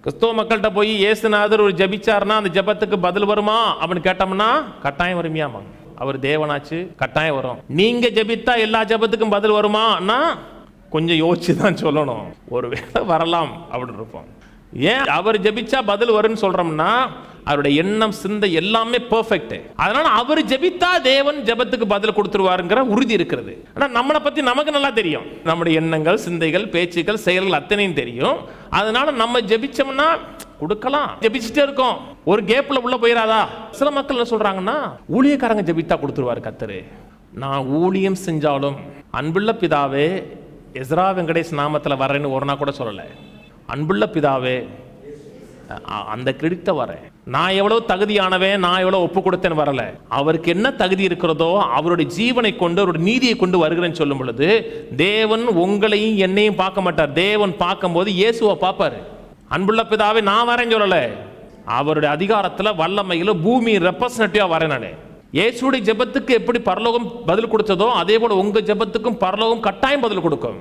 கிறிஸ்தவ மக்கள்கிட்ட போய் இயேசுநாதர் ஒரு ஜெபிச்சாருன்னா அந்த ஜெபத்துக்கு பதில் வருமா அப்படின்னு கேட்டோம்னா கட்டாயம் வருமியாமா. அவர் தேவனாச்சு, கட்டாயம் வரும். நீங்க ஜெபித்தா எல்லா ஜெபத்துக்கும் பதில் வருமானா கொஞ்சம் யோசிச்சு தான் சொல்லணும். ஒருவேளை வரலாம் அப்படின்னு இருப்போம். ஏன் அவர் ஜெபிச்சா பதில் வரும்னு சொல்றோம்னா அவருடைய எண்ணம், சிந்தை எல்லாமே பெர்ஃபெக்ட். அதனால அவர் ஜெபித்தா தேவன் ஜெபத்துக்கு பதில் கொடுத்துருவாருங்கிற உறுதி இருக்கிறது. ஆனா நம்மளை பத்தி நமக்கு நல்லா தெரியும். நம்முடைய எண்ணங்கள், சிந்தைகள், பேச்சுக்கள், செயல்கள் அத்தனையும் தெரியும். அதனால நம்ம ஜெபிச்சோம்னா கொடுக்கலாம். ஜெபிச்சுட்டே இருக்கோம், ஒரு கேப்ல உள்ள போயிடாதா? சில மக்கள் என்ன சொல்றாங்கன்னா, ஊழியக்காரங்க ஜெபித்தா கொடுத்துருவாரு கர்த்தரு. நான் ஊழியம் செஞ்சாலும் அன்புள்ள பிதாவே எஸ்ரா வெங்கடேஷ் நாமத்தில் வரேன்னு ஒரு நாள் கூட சொல்லலை. அன்புள்ள பிதாவே அந்த கிரெடிட்ட வரேன். நான் எவ்வளவு தகுதியானவன், நான் எவ்வளவு ஒப்பு கொடுத்தேன்னு வரல. அவருக்கு என்ன தகுதி இருக்கிறதோ அவருடைய ஜீவனை கொண்டு, அவருடைய நீதியை கொண்டு வருகிறேன்னு சொல்லும் பொழுது தேவன் உங்களையும் என்னையும் பார்க்க மாட்டார். தேவன் பார்க்கும்போது இயேசுவை பார்ப்பாரு. அன்புள்ள பிதாவே நான் வரேன்னு சொல்லல, அவருடைய அதிகாரத்துல வல்லமையில பூமி ரெப்ரசன்டேட்டிவா வரேன். நானே இயேசுடைய ஜெபத்துக்கு எப்படி பரலோகம் பதில் கொடுத்ததோ அதே போல உங்க ஜெபத்துக்கும் பரலோகம் கட்டாயம் பதில் கொடுக்கும்.